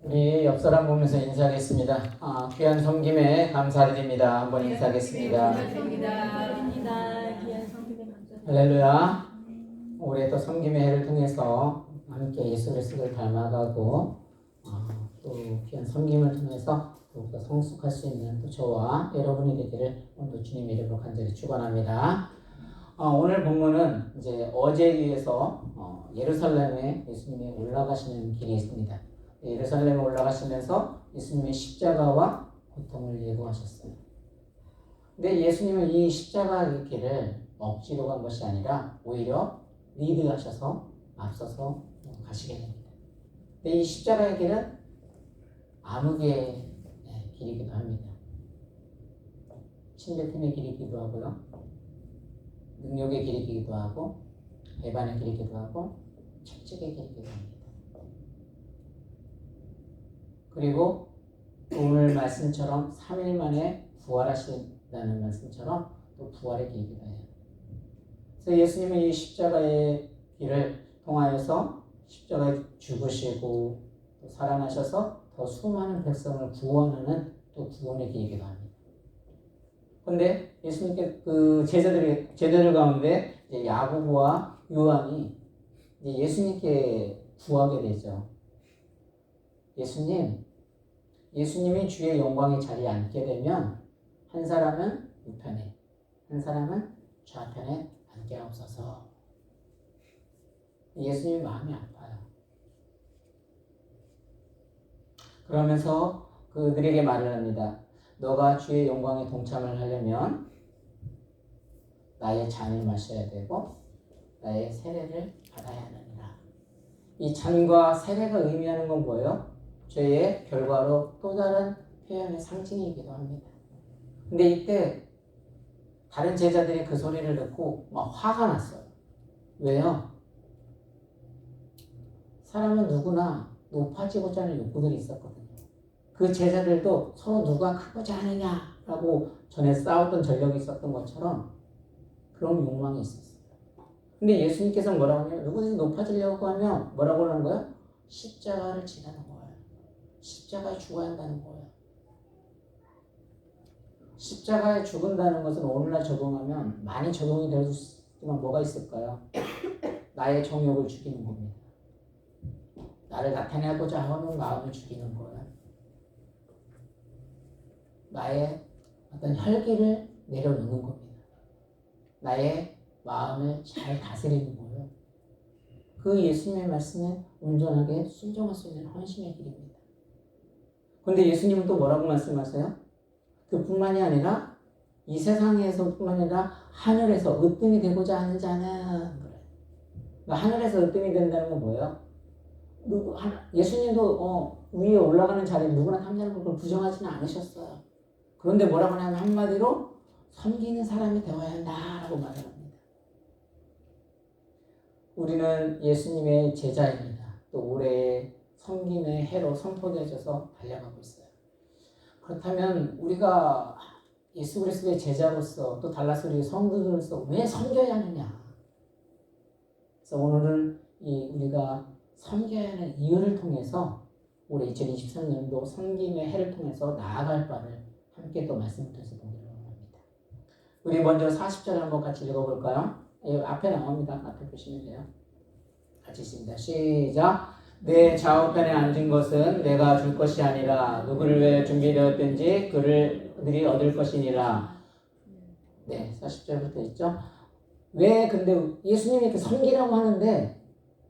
우리 옆 사람 보면서 인사하겠습니다. 귀한 섬김에 감사드립니다. 한번 인사하겠습니다. 할렐루야. 올해 또 섬김의 해를 통해서 함께 예수 그리스도를 닮아가고 또 귀한 섬김을 통해서 더욱더 성숙할 수 있는 또 저와 여러분이 되기를 오늘도 주님의 이름으로 간절히 축원합니다. 오늘 본문은 이제 어제에 이어서 예루살렘에 예수님이 올라가시는 길이 있습니다. 예루살렘에 올라가시면서 예수님의 십자가와 고통을 예고하셨어요. 근데 예수님은 이 십자가의 길을 억지로 간 것이 아니라 오히려 리드하셔서 앞서서 가시게 됩니다. 근데 이 십자가의 길은 암흑의 길이기도 합니다. 침뱉음의 길이기도 하고요. 능력의 길이기도 하고 배반의 길이기도 하고 채찍의 길이기도 합니다. 그리고 오늘 말씀처럼 3일 만에 부활하신다는 말씀처럼 또 부활의 길이기도 해요. 그래서 예수님은 이 십자가의 길을 통하여서 십자가에 죽으시고 또 살아나셔서 더 수많은 백성을 구원하는 또 구원의 길이기도 합니다. 그런데 예수님께 그 제자들 가운데 이제 야고보와 요한이 이제 예수님께 구하게 되죠. 예수님이 주의 영광의 자리에 앉게 되면 한 사람은 우편에, 한 사람은 좌편에 앉게 하옵소서. 예수님이 마음이 아파요. 그러면서 그들에게 말을 합니다. 너가 주의 영광에 동참을 하려면 나의 잔을 마셔야 되고 나의 세례를 받아야 하느니라. 이 잔과 세례가 의미하는 건 뭐예요? 죄의 결과로 또 다른 표현의 상징이기도 합니다. 근데 이때 다른 제자들이 그 소리를 듣고 막 화가 났어요. 왜요? 사람은 누구나 높아지고자 하는 욕구들이 있었거든요. 그 제자들도 서로 누가 크고자 하느냐라고 전에 싸웠던 전력이 있었던 것처럼 그런 욕망이 있었어요. 근데 예수님께서 뭐라고 하냐면 누구든지 높아지려고 하면 뭐라고 하는 거예요? 십자가를 지라는 거예요. 십자가에 죽어야 한다는 거예요. 십자가에 죽은다는 것은 오늘날 적용하면 많이 적용이 될 수 있지만 뭐가 있을까요? 나의 정욕을 죽이는 겁니다. 나를 나타내고자 하는 마음을 죽이는 거예요. 나의 어떤 혈기를 내려놓는 겁니다. 나의 마음을 잘 다스리는 거예요. 그 예수님의 말씀에 온전하게 순종할 수 있는 헌신의 길입니다. 그런데 예수님은 또 뭐라고 말씀하세요? 그뿐만이 아니라 이 세상에서 뿐만 아니라 하늘에서 으뜸이 되고자 하는 자는 그래. 그러니까 하늘에서 으뜸이 된다는 건 뭐예요? 예수님도 위에 올라가는 자리에 누구나 탐내는 걸 부정하지는 않으셨어요. 그런데 뭐라고 하냐면 한마디로 섬기는 사람이 되어야 한다라고 말을 합니다. 우리는 예수님의 제자입니다. 또 올해 섬김의 해로 선포되어져서 달려가고 있어요. 그렇다면 우리가 예수 그리스도의 제자로서 또 달라스 우리 성도들로서 왜 섬겨야 하느냐? 그래서 오늘은 우리가 섬겨야 하는 이유를 통해서 올해 2023년도 섬김의 해를 통해서 나아갈 바를 함께 또 말씀을 통해서 보기를 원합니다. 우리 먼저 40절 한번 같이 읽어볼까요? 앞에 나옵니다. 앞에 보시면 돼요. 같이 읽습니다. 시작! 내 좌우편에 앉은 것은 내가 줄 것이 아니라 누구를 위해 준비되었든지 그들이 얻을 것이니라. 네, 40절부터 있죠. 왜 근데 예수님이 이렇게 섬기라고 하는데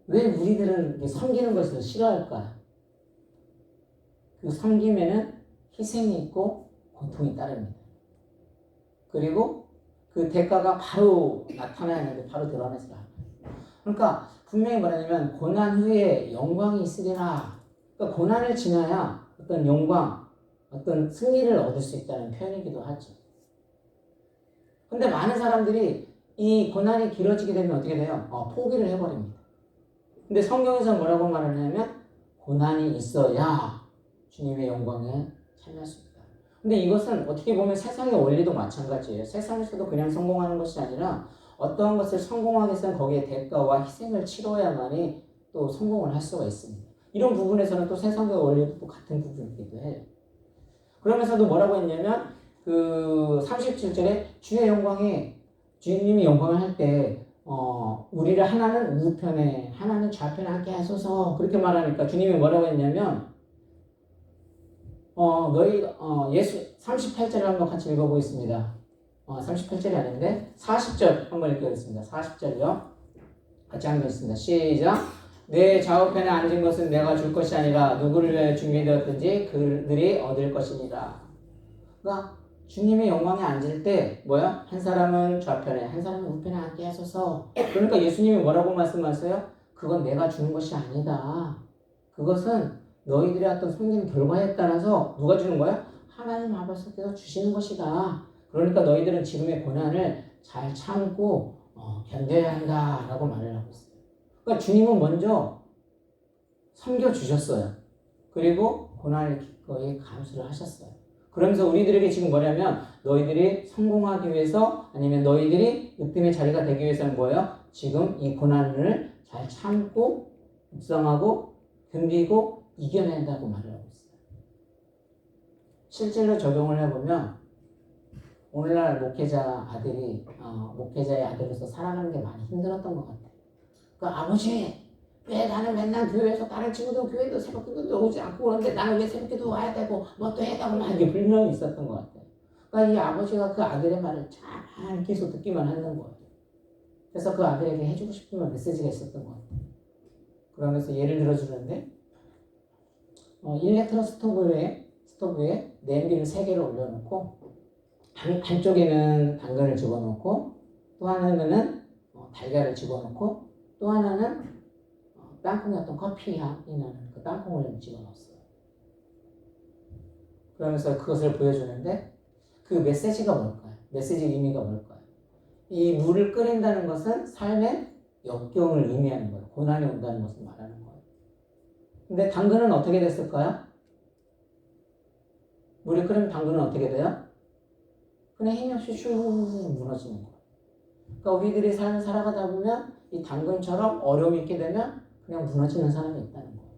왜 우리들은 섬기는 것을 싫어할까? 그 섬김에는 희생이 있고 고통이 따릅니다. 그리고 그 대가가 바로 나타나야 하는데 바로 드러나지 않아요. 그러니까 분명히 말하자면 고난 후에 영광이 있으리라. 그러니까 고난을 지나야 어떤 영광, 어떤 승리를 얻을 수 있다는 표현이기도 하죠. 근데 많은 사람들이 이 고난이 길어지게 되면 어떻게 돼요? 포기를 해버립니다. 근데 성경에서 뭐라고 말하냐면 고난이 있어야 주님의 영광에 참여할 수 있다. 근데 이것은 어떻게 보면 세상의 원리도 마찬가지예요. 세상에서도 그냥 성공하는 것이 아니라 어떠한 것을 성공하기 위해서는 거기에 대가와 희생을 치러야만이 또 성공을 할 수가 있습니다. 이런 부분에서는 또 세상과 원리도 또 같은 부분이기도 해요. 그러면서도 뭐라고 했냐면 그 37절에 주의 영광이 주님이 영광을 할 때 우리를 하나는 우편에 하나는 좌편에 함께 하소서 그렇게 말하니까 주님이 뭐라고 했냐면 예수 38절을 한번 같이 읽어보겠습니다. 38절이 아닌데 40절 한번 읽겠습니다. 40절요. 같이 한번 읽습니다. 시작. 내 좌우편에 앉은 것은 내가 줄 것이 아니라 누구를 위해 준비되었든지 그들이 얻을 것이니라. 그러니까 주님의 영광에 앉을 때 뭐야? 한 사람은 좌편에 한 사람은 우편에 앉게 하소서. 그러니까 예수님이 뭐라고 말씀하세요? 그건 내가 주는 것이 아니다. 그것은 너희들의 어떤 섬기는 결과에 따라서 누가 주는 거야? 하나님 아버지께서 주시는 것이다. 그러니까 너희들은 지금의 고난을 잘 참고 견뎌야 한다라고 말을 하고 있어요. 그러니까 주님은 먼저 섬겨주셨어요. 그리고 고난을 기꺼이 감수를 하셨어요. 그러면서 우리들에게 지금 뭐냐면 너희들이 성공하기 위해서 아니면 너희들이 으뜸의 자리가 되기 위해서는 뭐예요? 지금 이 고난을 잘 참고 묵상하고 견디고 이겨낸다고 말을 하고 있어요. 실제로 적용을 해보면 오늘날 목회자의 아들로서 살아가는 게 많이 힘들었던 것 같아요. 그러니까 아버지 왜 나는 맨날 교회에서 다른 친구들 교회도 새벽기도도 오지 않고 그런데 나는 왜 새벽기도 와야 되고 뭐 또 해야 되고 막 이게 불명이 있었던 것 같아요. 그러니까 이 아버지가 그 아들의 말을 잘 계속 듣기만 하는 거예요. 그래서 그 아들에게 해주고 싶은 메시지가 있었던 것 같아요. 그러면서 예를 들어주는데 일렉트로 스토브에 냄비를 3개를 올려놓고 한쪽에는 당근을 집어넣고 또 하나는 달걀을 집어넣고 또 하나는 땅콩이 어떤 커피 향이 나는 그 땅콩을 집어넣었어요. 그러면서 그것을 보여주는데 그 메시지가 뭘까요? 메시지 의미가 뭘까요? 이 물을 끓인다는 것은 삶의 역경을 의미하는 거예요. 고난이 온다는 것을 말하는 거예요. 근데 당근은 어떻게 됐을까요? 물이 끓이면 당근은 어떻게 돼요? 그냥 힘이 없이 슉 무너지는 거예요. 그러니까 우리들이 삶을 살아가다 보면 이 당근처럼 어려움이 있게 되면 그냥 무너지는 사람이 있다는 거예요.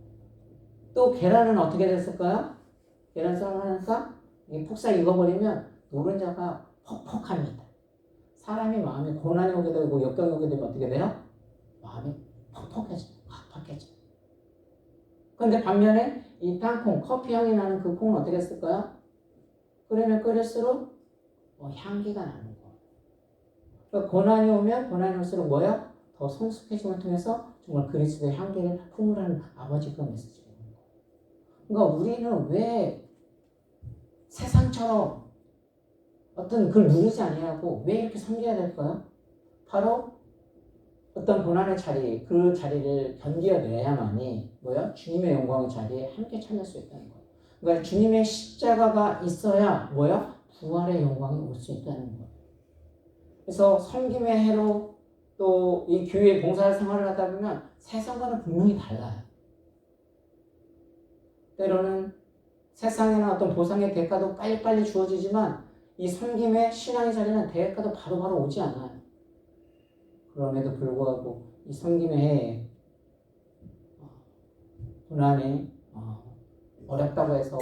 또 계란은 어떻게 됐을까요? 계란 썰어서 푹싹 익어버리면 노른자가 퍽퍽합니다. 사람이 마음이 고난이 오게 되고 역경이 오게 되면 어떻게 돼요? 마음이 퍽퍽해져요. 팍팍해져요. 그런데 반면에 이 땅콩, 커피 향이 나는 그 콩은 어떻게 했을까요? 끓이면 끓일수록 향기가 나는 거예요. 그러니까 고난이 오면 고난이 올수록 뭐예요? 더 성숙해짐을 통해서 정말 그리스도의 향기를 품으라는 아버지 그 메시지가 있는 거예요. 그러니까 우리는 왜 세상처럼 어떤 그걸 누르지 아니하고 왜 이렇게 섬겨야 될까요? 바로 어떤 고난의 자리, 그 자리를 견뎌내야만이 뭐야? 주님의 영광의 자리에 함께 참여할 수 있다는 거예요. 그러니까 주님의 십자가가 있어야 뭐야? 부활의 영광이 올 수 있다는 거예요. 그래서 섬김의 해로 또 이 교회 봉사 생활을 하다 보면 세상과는 분명히 달라요. 때로는 세상에는 어떤 보상의 대가도 빨리빨리 주어지지만 이 섬김의 신앙의 자리는 대가도 바로바로 오지 않아요. 그럼에도 불구하고 이 섬김의 해에 고난이 어렵다고 해서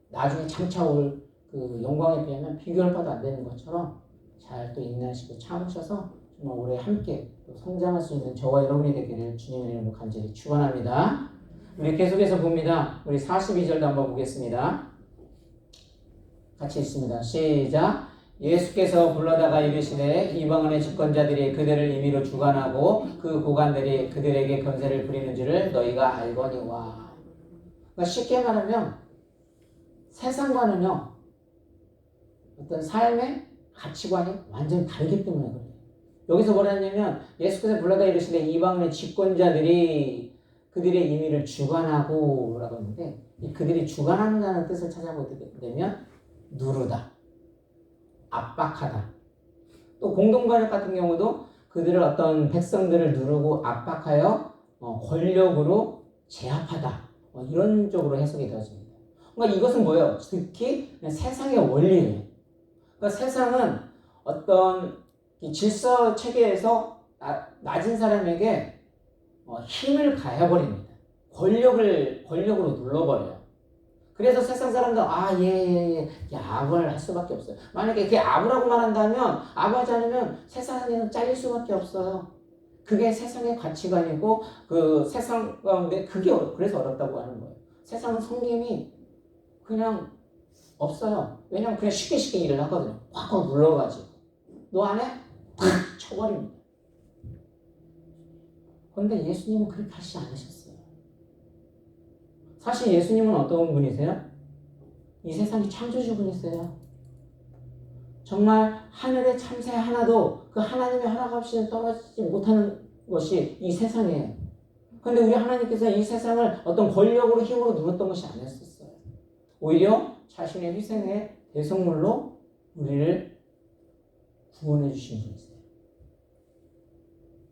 나중에 장차올 그 영광에 비하면 비교할 바도 안 되는 것처럼 잘 또 인내하시고 참으셔서 정말 올해 함께 또 성장할 수 있는 저와 여러분이 되기를 주님의 이름으로 간절히 축원합니다. 우리 계속해서 봅니다. 우리 42절도 한번 보겠습니다. 같이 읽습니다. 시작. 예수께서 불러다가 이르시되 이방원의 집권자들이 그들을 임의로 주관하고 그 고관들이 그들에게 권세를 부리는 줄을 너희가 알거니와. 그러니까 쉽게 말하면 세상과는요 어떤 삶의 가치관이 완전히 다르기 때문에 그래요. 여기서 뭐라 했냐면 예수께서 불러다가 이르시되 이방원의 집권자들이 그들의 임의를 주관하고 라고 했는데 이 그들이 주관한다는 뜻을 찾아보게 되면 누르다, 압박하다. 또 공동번역 같은 경우도 그들을 어떤 백성들을 누르고 압박하여 권력으로 제압하다. 이런 쪽으로 해석이 되어집니다. 그러니까 이것은 뭐예요? 특히 세상의 원리예요. 그러니까 세상은 어떤 질서 체계에서 낮은 사람에게 힘을 가해버립니다. 권력으로 눌러버려요. 그래서 세상 사람들 아부를 할 수밖에 없어요. 만약에 그게 아부라고 말한다면 아부하지 않으면 세상에는 잘릴 수밖에 없어요. 그게 세상의 가치관이고 그 세상 가운데 그게 그래서 어렵다고 하는 거예요. 세상은 섬김이 그냥 없어요. 왜냐면 그냥 쉽게 일을 하거든요. 꽉꽉 눌러가지고 너 안 해? 탁 쳐버립니다. 그런데 예수님은 그렇게 하시지 않으셨어요. 사실 예수님은 어떤 분이세요? 이 세상의 창조주분이세요. 정말 하늘의 참새 하나도 그 하나님의 허락 없이는 떨어지지 못하는 것이 이 세상이에요. 그런데 우리 하나님께서 이 세상을 어떤 권력으로 힘으로 누렸던 것이 아니었어요. 오히려 자신의 희생의 대성물로 우리를 구원해 주신 분이세요.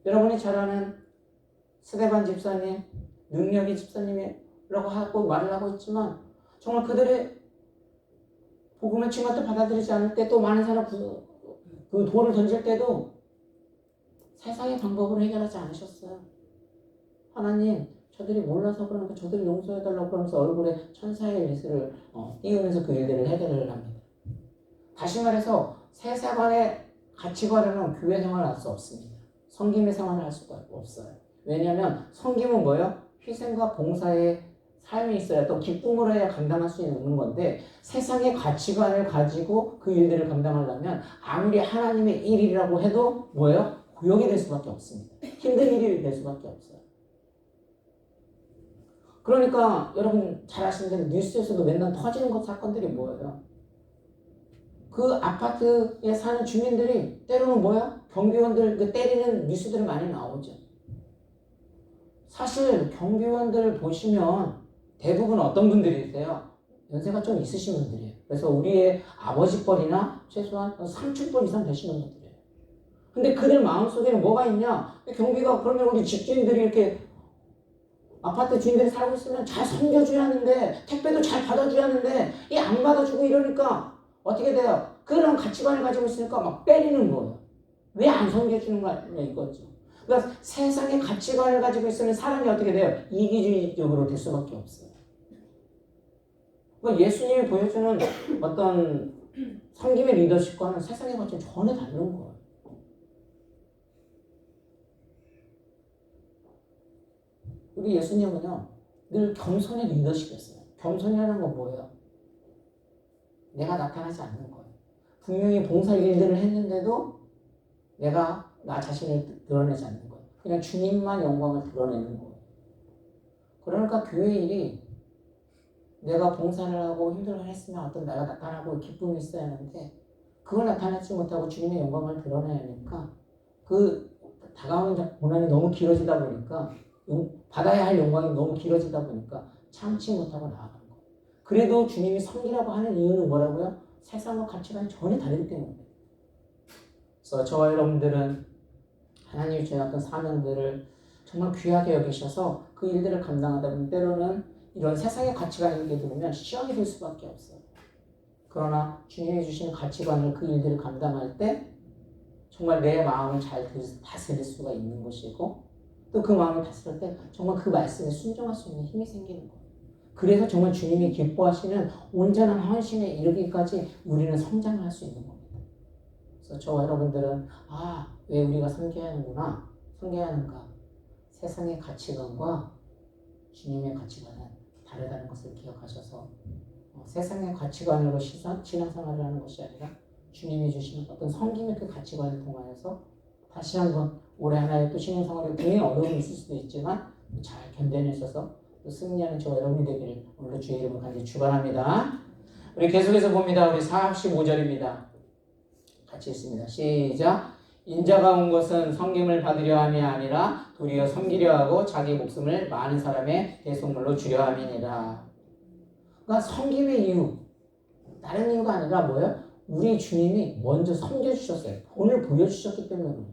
여러분이 잘 아는 스데반 집사님, 능력의 집사님이라고 하고 말을 하고 있지만 정말 그들의 복음을 친구한테 받아들이지 않을 때 또 많은 사람 그 돌을 던질 때도 세상의 방법으로 해결하지 않으셨어요. 하나님, 저들이 몰라서 그러니까 저들을 용서해달라고 그러면서 얼굴에 천사의 미소를 띄우면서 그 일들을 해결을 합니다. 다시 말해서 세상의 가치관으로는 교회 생활을 할 수 없습니다. 섬김의 생활을 할 수가 없어요. 왜냐하면 섬김은 뭐예요? 희생과 봉사의 삶이 있어야 또 기쁨으로 해야 감당할 수 있는 건데 세상의 가치관을 가지고 그 일들을 감당하려면 아무리 하나님의 일이라고 해도 뭐예요? 고역이 될 수밖에 없습니다. 힘든 일이 될 수밖에 없어요. 그러니까 여러분 잘 아시는 대로 뉴스에서도 맨날 터지는 사건들이 뭐예요? 그 아파트에 사는 주민들이 때로는 뭐예요? 경비원들 때리는 뉴스들이 많이 나오죠. 사실 경비원들 보시면 대부분 어떤 분들이세요? 연세가 좀 있으신 분들이에요. 그래서 우리의 아버지뻘이나 최소한 삼촌뻘 이상 되시는 분들이에요. 근데 그들 마음속에는 뭐가 있냐? 경비가 그러면 우리 집주인들이 이렇게 아파트 주인들이 살고 있으면 잘 섬겨줘야 하는데 택배도 잘 받아줘야 하는데 이 안 받아주고 이러니까 어떻게 돼요? 그런 가치관을 가지고 있으니까 막 때리는 거예요. 왜 안 섬겨주는 거야? 이거죠. 그러니까 세상의 가치관을 가지고 있으면 사람이 어떻게 돼요? 이기주의적으로 될 수밖에 없어요. 그러니까 예수님이 보여주는 어떤 섬김의 리더십과는 세상의 가치는 전혀 다른 거예요. 우리 예수님은요, 늘 겸손의 리더십이었어요. 겸손이라는 건 뭐예요? 내가 나타나지 않는 거예요. 분명히 봉사 일들을 했는데도 내가 나 자신을 드러내지 않는 거예요. 그냥 주님만 영광을 드러내는 거예요. 그러니까 교회 일이 내가 봉사를 하고 힘들게 했으면 어떤 내가 나타나고 기쁨이 있어야 하는데 그걸 나타내지 못하고 주님의 영광을 드러내야 하니까 그 다가오는 고난이 너무 길어지다 보니까 받아야 할 영광이 너무 길어지다 보니까 참지 못하고 나아가는 거예요. 그래도 주님이 섬기라고 하는 이유는 뭐라고요? 세상과 가치관이 전혀 다르기 때문이에요. 그래서 저와 여러분들은 하나님이 주신 어떤 사명들을 정말 귀하게 여기셔서 그 일들을 감당하다 보면 때로는 이런 세상의 가치관을 이렇게 들으면 시험이 될 수밖에 없어요. 그러나 주님이 주시는 가치관을 그 일들을 감당할 때 정말 내 마음을 잘 다스릴 수가 있는 것이고 또 그 마음을 다스릴 때 정말 그 말씀에 순종할 수 있는 힘이 생기는 거예요. 그래서 정말 주님이 기뻐하시는 온전한 헌신에 이르기까지 우리는 성장을 할 수 있는 겁니다. 그래서 저와 여러분들은 왜 우리가 섬겨야 하는가? 세상의 가치관과 주님의 가치관은 다르다는 것을 기억하셔서 세상의 가치관으로 신앙생활을 하는 것이 아니라 주님이 주시는 어떤 섬김의 그 가치관을 통하여서 다시 한번 올해 하나의 또 신앙생활에 굉장히 어려움이 있을 수도 있지만 잘 견뎌내셔서 또 승리하는 저와 여러분이 되기를 오늘도 주의 이름으로 간절히 축원합니다. 우리 계속해서 봅니다. 우리 45절입니다. 같이 읽습니다. 시작. 인자가 온 것은 섬김을 받으려 함이 아니라 도리어 섬기려 하고 자기 목숨을 많은 사람의 대속물로 주려 함이니라. 그러니까 섬김의 이유, 다른 이유가 아니라 뭐예요? 우리 주님이 먼저 섬겨주셨어요. 본을 보여주셨기 때문에 그래요.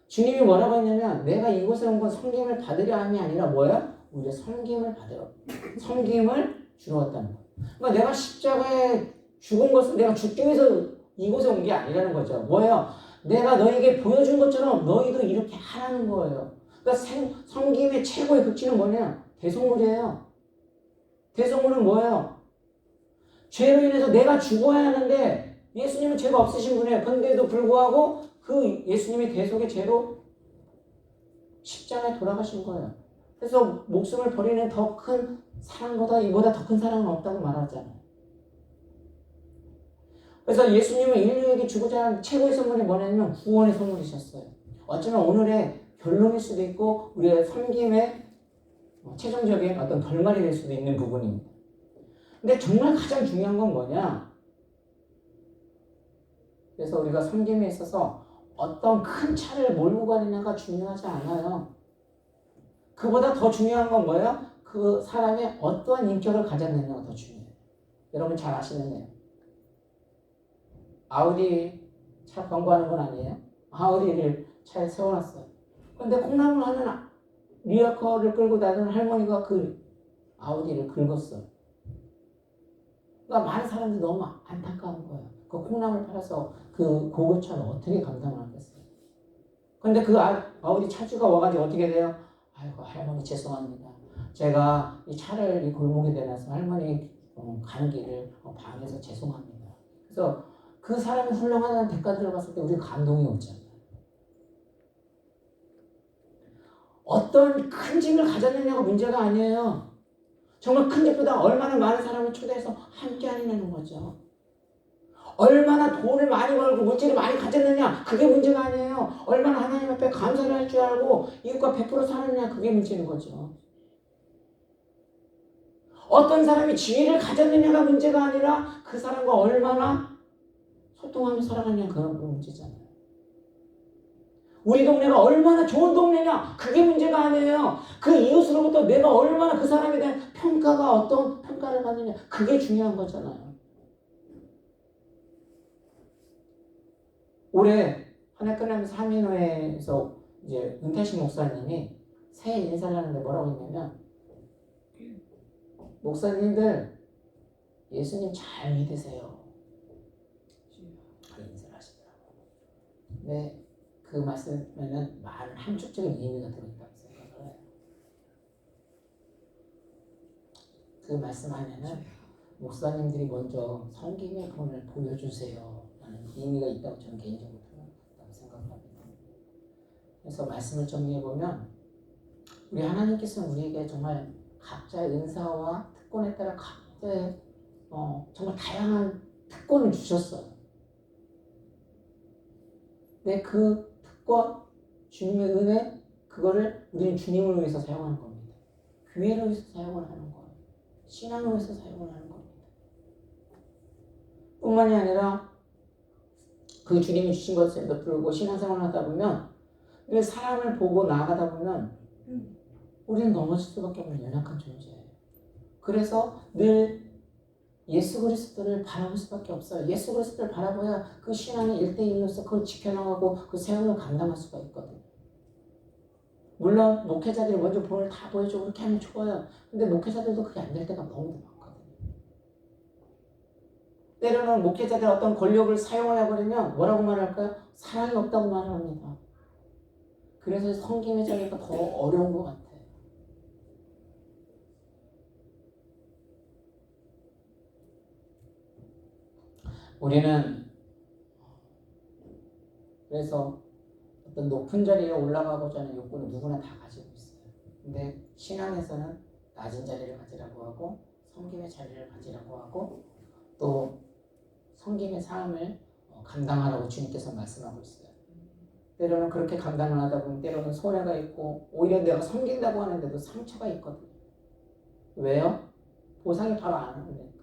주님이 뭐라고 했냐면 내가 이곳에 온 건 섬김을 받으려 함이 아니라 뭐예요? 우리가 섬김을 주러 왔다는 거예요. 그러니까 내가 십자가에 죽은 것은 내가 죽기 위해서 이곳에 온 게 아니라는 거죠. 뭐예요? 내가 너에게 보여준 것처럼 너희도 이렇게 하라는 거예요. 그러니까 섬김의 최고의 극치는 뭐냐? 대속물이에요. 대속물은 뭐예요? 죄로 인해서 내가 죽어야 하는데 예수님은 죄가 없으신 분이에요. 그런데도 불구하고 그 예수님의 대속의 죄로 십자가에 돌아가신 거예요. 그래서 목숨을 버리는 더 큰 사랑보다 이보다 더 큰 사랑은 없다고 말하잖아요. 그래서 예수님은 인류에게 주고자 하는 최고의 선물이 뭐냐면 구원의 선물이셨어요. 어쩌면 오늘의 결론일 수도 있고 우리의 섬김의 최종적인 어떤 결말이 될 수도 있는 부분입니다. 근데 정말 가장 중요한 건 뭐냐? 그래서 우리가 섬김에 있어서 어떤 큰 차를 몰고 가느냐가 중요하지 않아요. 그보다 더 중요한 건 뭐예요? 그 사람이 어떠한 인격을 가졌느냐가 더 중요해요. 여러분 잘 아시는 요 아우디 차 광고하는 건 아니에요. 아우디를 차에 세워놨어요. 그런데 콩나물 하는 리어커를 끌고 다니는 할머니가 그 아우디를 긁었어요. 그러니까 많은 사람들이 너무 안타까운 거예요. 그 콩나물 팔아서 그 고급차를 어떻게 감당을 하겠어요. 그런데 그 아우디 차주가 와가지고 어떻게 돼요? 아이고 할머니 죄송합니다. 제가 이 차를 이 골목에 대놔서 할머니 가는 길을 방해해서 죄송합니다. 그래서 그 사람이 훌륭한 대가들을 봤을 때 우리가 감동이 오잖아요. 어떤 큰 집을 가졌느냐가 문제가 아니에요. 정말 큰 집보다 얼마나 많은 사람을 초대해서 함께 하느냐는 거죠. 얼마나 돈을 많이 벌고 물질을 많이 가졌느냐 그게 문제가 아니에요. 얼마나 하나님 앞에 감사를 할 줄 알고 이웃과 100% 살았느냐 그게 문제인 거죠. 어떤 사람이 지위를 가졌느냐가 문제가 아니라 그 사람과 얼마나 소통하며 살아가느냐 그런 문제잖아요. 우리 동네가 얼마나 좋은 동네냐 그게 문제가 아니에요. 그 이웃으로부터 내가 얼마나 그 사람에 대한 평가가 어떤 평가를 받느냐 그게 중요한 거잖아요. 올해 한 해 끝나면서 한민호회에서 이제 은퇴하신 목사님이 새해 인사를 하는데 뭐라고 했냐면 목사님들 예수님 잘 믿으세요. 그런 인사를 하시더라고요. 네. 그 말씀에는 많은 함축적인 의미가 들어있다고 생각을 해요. 그 말씀 안에는 목사님들이 먼저 섬김의 본을 보여주세요 라는 의미가 있다고 저는 개인적으로 생각합니다. 그래서 말씀을 정리해보면 우리 하나님께서는 우리에게 정말 각자의 은사와 특권에 따라 각자의 정말 다양한 특권을 주셨어요. 근데 그 특권, 주님의 은혜, 그거를 우리는 주님을 위해서 사용하는 겁니다. 교회를 위해서 사용을 하는 거예요. 신앙을 위해서 사용을 하는 겁니다. 뿐만이 아니라 그 주님이 주신 것을 베풀고 신앙생활을 하다 보면 늘 사람을 보고 나아가다 보면 우리는 넘어질 수밖에 없는 연약한 존재예요. 그래서 늘 예수 그리스도를 바라볼 수밖에 없어요. 예수 그리스도를 바라봐야 그 신앙의 1대1로서 그걸 지켜나가고 그 세움을 감당할 수가 있거든요. 물론 목회자들이 먼저 본을 다 보여주고 그렇게 하면 좋아요. 근데 목회자들도 그게 안 될 때가 너무 많거든요. 때로는 목회자들 어떤 권력을 사용을 해버리면 뭐라고 말할까요? 사랑이 없다고 말을 합니다. 그래서 섬김의 자리가 더 어려운 것 같아요. 우리는 그래서 어떤 높은 자리에 올라가고자 하는 욕구는 누구나 다 가지고 있어요. 근데 신앙에서는 낮은 자리를 가지라고 하고 섬김의 자리를 가지라고 하고 또 섬김의 삶을 감당하라고 주님께서 말씀하고 있어요. 때로는 그렇게 감당을 하다 보면 때로는 손해가 있고 오히려 내가 섬긴다고 하는데도 상처가 있거든요. 왜요? 보상이 바로 안 오니까.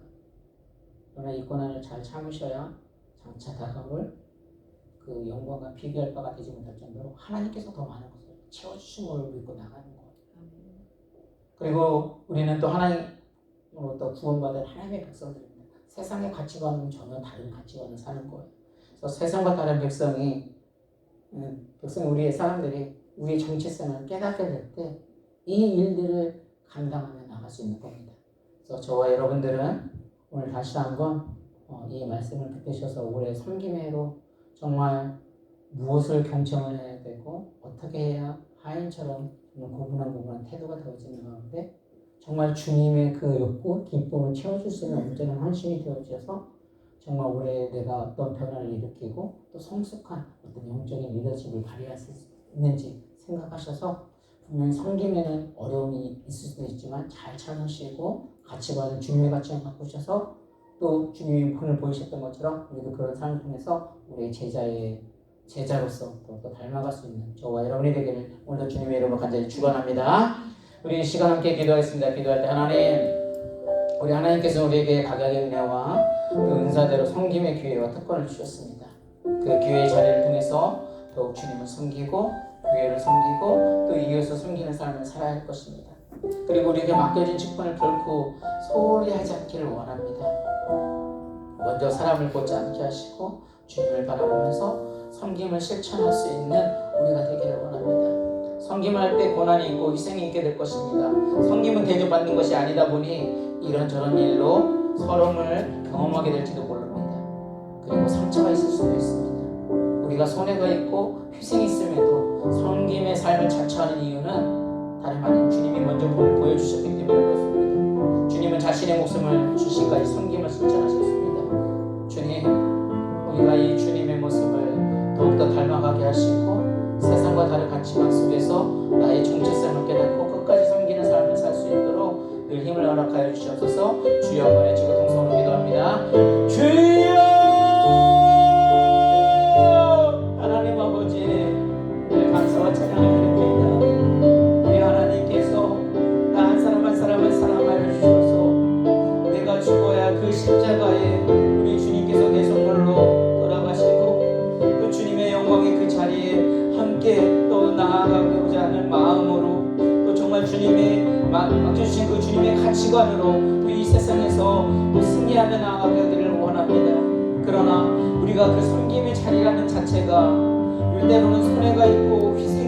그러나 이 고난을 잘 참으셔야 장차 다가올 그 영광과 비교할 바가 되지 못할 정도로 하나님께서 더 많은 것을 채워주심을 믿고 나가는 거예요. 그리고 우리는 또 하나님으로부터 구원받은 하나님의 백성들입니다. 세상의 가치관은 전혀 다른 가치관을 사는 거예요. 그래서 세상과 다른 백성이 우리의 사람들이 우리의 정체성을 깨닫게 될 때 이 일들을 감당하며 나갈 수 있는 겁니다. 그래서 저와 여러분들은 오늘 다시 한번 이 말씀을 붙드셔서 올해 섬김의 해로 정말 무엇을 경청을 해야 되고 어떻게 해야 하인처럼 고분고분한 태도가 되어지는 가운데 정말 주님의 그 욕구, 기쁨을 채워줄 수 있는 온전한 헌신이 되어져서 정말 올해 내가 어떤 변화를 일으키고 또 성숙한 어떤 영적인 리더십을 발휘할 수 있는지 생각하셔서 분명히 섬김에는 어려움이 있을 수도 있지만 잘 참으시고 가치관을 주님의 가치관 바꾸셔서 또 주님이 본을 보이셨던 것처럼 우리도 그런 삶을 통해서 우리의 제자로서 또 닮아갈 수 있는 저와 여러분이 되기를 오늘도 주님의 이름으로 간절히 축원합니다. 우리 이 시간 함께 기도하겠습니다. 기도할 때 하나님, 우리 하나님께서 우리에게 각양의 은혜와 그 은사대로 섬김의 기회와 특권을 주셨습니다. 그 기회의 자리를 통해서 더욱 주님을 섬기고 교회를 섬기고 또 이웃을 섬기는 삶을 살아야 할 것입니다. 그리고 우리에게 맡겨진 직분을 결코 소홀히 하지 않기를 원합니다. 먼저 사람을 보지 않게 하시고 주님을 바라보면서 섬김을 실천할 수 있는 우리가 되기를 원합니다. 섬김을 할 때 고난이 있고 희생이 있게 될 것입니다. 섬김은 대접받는 것이 아니다 보니 이런저런 일로 서름을 경험하게 될지도 모릅니다. 그리고 상처가 있을 수도 있습니다. 우리가 손해가 있고 희생이 있음에도 섬김의 삶을 자처하는 이유는 다름 아닌 주님이 먼저 보여주셨기 때문에 그렇습니다. 주님은 자신의 목숨을 주시까지 섬김을 실천하셨습니다. 주님, 우리가 이 주님의 모습을 더욱더 닮아가게 하시고 세상과 다른 가치관 속에서 나의 정체성을 깨닫고 끝까지 섬기는 삶을 살 수 있도록 늘 힘을 허락하여 주시옵소서. 주여 한번 외치고 동성으로 기도합니다. 주여! 하나님 아버지, 늘 감사와 찬양을 드립니다. 우리 하나님께서 나 한 사람 한 사람을 사랑하여 주셔서 내가 죽어야 그 십자가에 우리 주님께서 내 선물로 돌아가시고 또 주님의 영광의 그 자리에 함께 또 나아가고자 하는 마음으로 또 정말 주님의 맡겨주신 그 주님의 가치관으로 또 이 세상에서 또 승리하며 나아가기를 원합니다. 그러나 우리가 그 섬김의 자리라는 자체가 때로는 손해가 있고 희생이